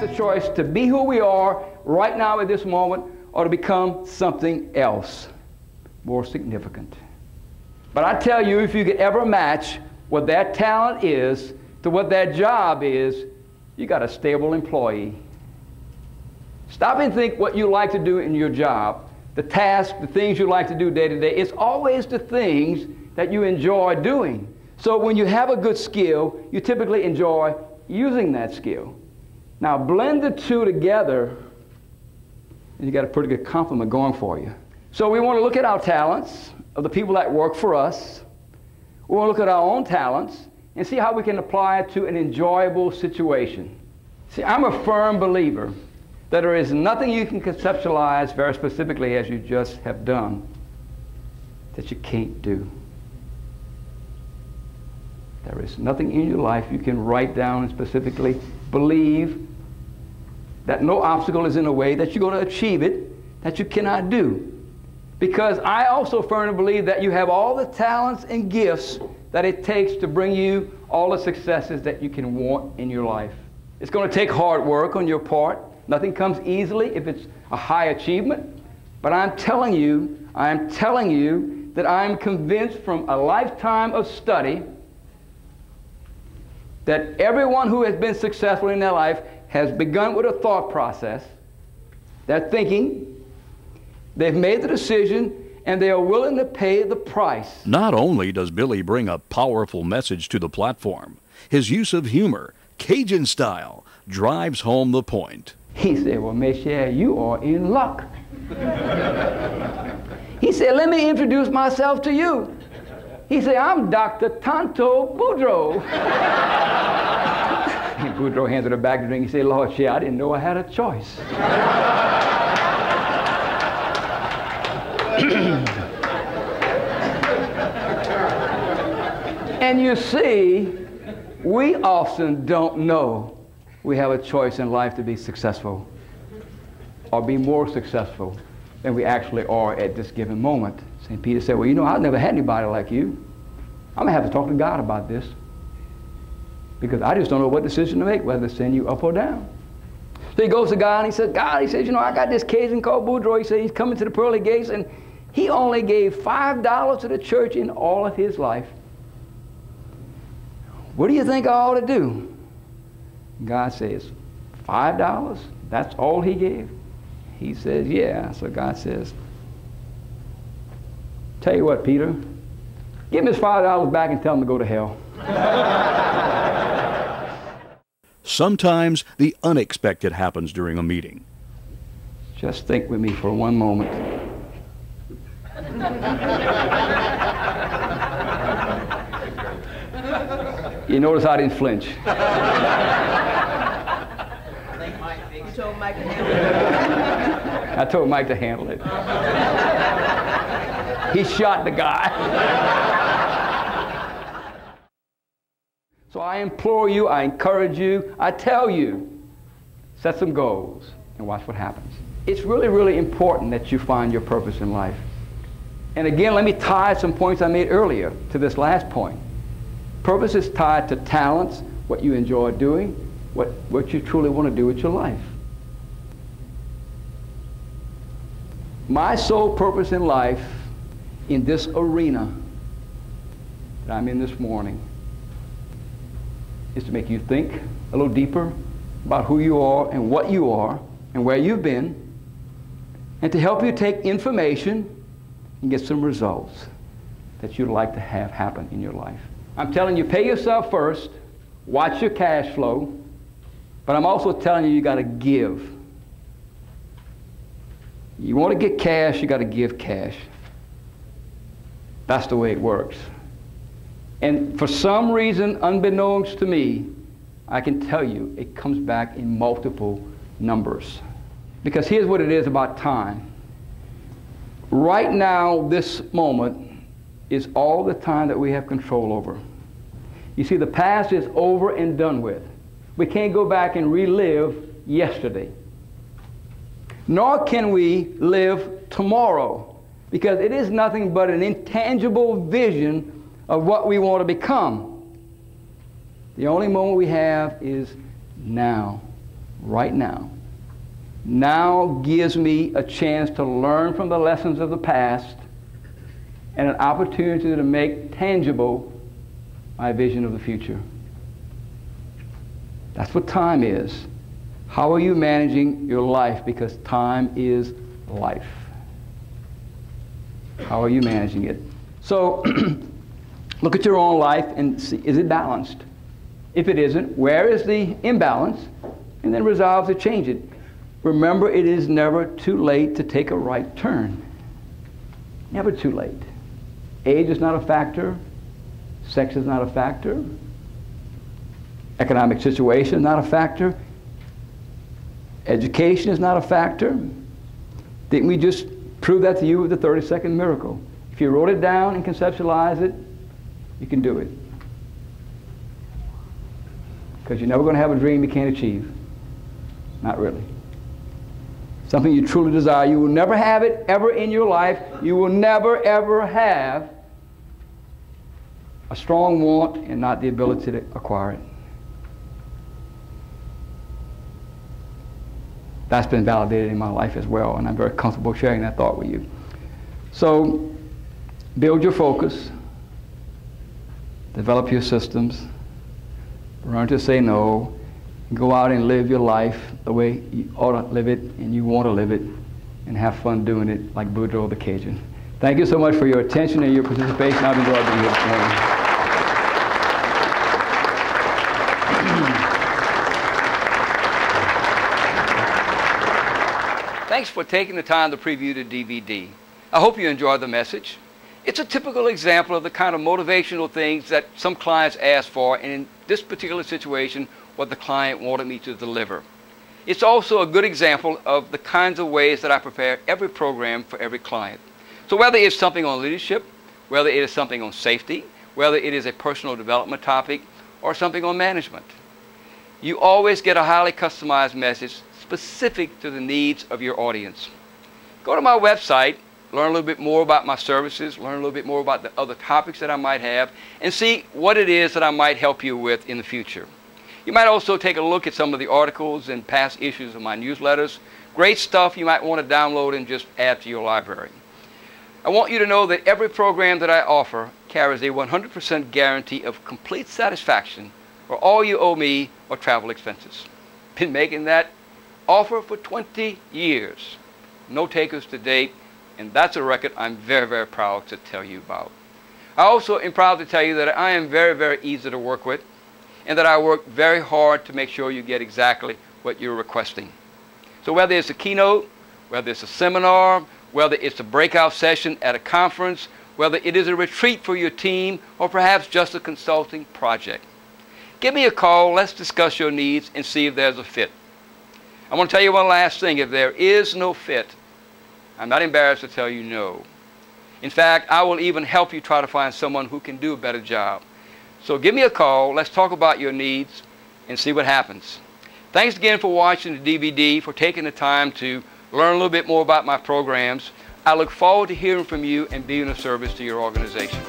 the choice to be who we are right now at this moment or to become something else more significant. But I tell you, if you could ever match what that talent is to what that job is, you got a stable employee. Stop and think what you like to do in your job, the tasks, the things you like to do day to day. It's always the things that you enjoy doing. So when you have a good skill, you typically enjoy using that skill. Now blend the two together, and you got a pretty good complement going for you. So we want to look at our talents of the people that work for us. We want to look at our own talents and see how we can apply it to an enjoyable situation. See, I'm a firm believer that there is nothing you can conceptualize very specifically as you just have done that you can't do. There is nothing in your life you can write down and specifically believe that no obstacle is in the way, that you're going to achieve it, that you cannot do. Because I also firmly believe that you have all the talents and gifts that it takes to bring you all the successes that you can want in your life. It's going to take hard work on your part. Nothing comes easily if it's a high achievement. But I'm telling you that I'm convinced from a lifetime of study that everyone who has been successful in their life has begun with a thought process. They're thinking, they've made the decision, and they are willing to pay the price. Not only does Billy bring a powerful message to the platform, his use of humor, Cajun style, drives home the point. He said, well, Michelle, you are in luck. He said, let me introduce myself to you. He said, I'm Dr. Tonto Boudreaux. And Boudreaux handed her back the drink. He said, Lord, I didn't know I had a choice. And you see, we often don't know we have a choice in life to be successful or be more successful than we actually are at this given moment. St. Peter said, well, you know, I've never had anybody like you. I'm going to have to talk to God about this because I just don't know what decision to make, whether to send you up or down. So he goes to God and he says, God, he says, you know, I got this Cajun called Boudreaux. He said he's coming to the pearly gates, and he only gave $5 to the church in all of his life. What do you think I ought to do? God says, $5? That's all he gave? He says, yeah. So God says, tell you what, Peter, give him his $5 back and tell him to go to hell. Sometimes the unexpected happens during a meeting. Just think with me for one moment. You notice I didn't flinch. You told Mike to handle it. I told Mike to handle it. He shot the guy. So I implore you, I encourage you, I tell you, set some goals and watch what happens. It's really, really important that you find your purpose in life. And again, let me tie some points I made earlier to this last point. Purpose is tied to talents, what you enjoy doing, what you truly want to do with your life. My sole purpose in life, in this arena that I'm in this morning, is to make you think a little deeper about who you are and what you are and where you've been, and to help you take information and get some results that you'd like to have happen in your life. I'm telling you, pay yourself first, watch your cash flow, but I'm also telling you got to give. You want to get cash, you got to give cash. That's the way it works. And for some reason, unbeknownst to me, I can tell you it comes back in multiple numbers. Because here's what it is about time. Right now, this moment, is all the time that we have control over. You see, the past is over and done with. We can't go back and relive yesterday. Nor can we live tomorrow, because it is nothing but an intangible vision of what we want to become. The only moment we have is now, right now gives me a chance to learn from the lessons of the past and an opportunity to make tangible my vision of the future. That's what time is. How are you managing your life? Because time is life. How are you managing it? So look at your own life and see, is it balanced? If it isn't, where is the imbalance? And then resolve to change it. Remember, it is never too late to take a right turn. Never too late. Age is not a factor. Sex is not a factor. Economic situation is not a factor. Education is not a factor. Didn't we just prove that to you with the 30-second miracle? If you wrote it down and conceptualized it, you can do it. Because you're never going to have a dream you can't achieve. Not really. Something you truly desire. You will never have it ever in your life. You will never ever have a strong want and not the ability to acquire it. That's been validated in my life as well, and I'm very comfortable sharing that thought with you. So, build your focus, develop your systems, learn to say no, go out and live your life the way you ought to live it and you want to live it, and have fun doing it like Boudreaux the Cajun. Thank you so much for your attention and your participation. I've enjoyed being here this morning. Thanks for taking the time to preview the DVD. I hope you enjoyed the message. It's a typical example of the kind of motivational things that some clients ask for, and in this particular situation, what the client wanted me to deliver. It's also a good example of the kinds of ways that I prepare every program for every client. So whether it's something on leadership, whether it is something on safety, whether it is a personal development topic, or something on management, you always get a highly customized message specific to the needs of your audience. Go to my website, learn a little bit more about my services, learn a little bit more about the other topics that I might have, and see what it is that I might help you with in the future. You might also take a look at some of the articles and past issues of my newsletters. Great stuff you might want to download and just add to your library. I want you to know that every program that I offer carries a 100% guarantee of complete satisfaction for all you owe me or travel expenses. Been making that offer for 20 years. No takers to date, and that's a record I'm very, very proud to tell you about. I also am proud to tell you that I am very, very easy to work with, and that I work very hard to make sure you get exactly what you're requesting. So whether it's a keynote, whether it's a seminar, whether it's a breakout session at a conference, whether it is a retreat for your team, or perhaps just a consulting project, give me a call, let's discuss your needs and see if there's a fit. I want to tell you one last thing. If there is no fit, I'm not embarrassed to tell you no. In fact, I will even help you try to find someone who can do a better job. So give me a call, let's talk about your needs and see what happens. Thanks again for watching the DVD, for taking the time to learn a little bit more about my programs. I look forward to hearing from you and being of service to your organization.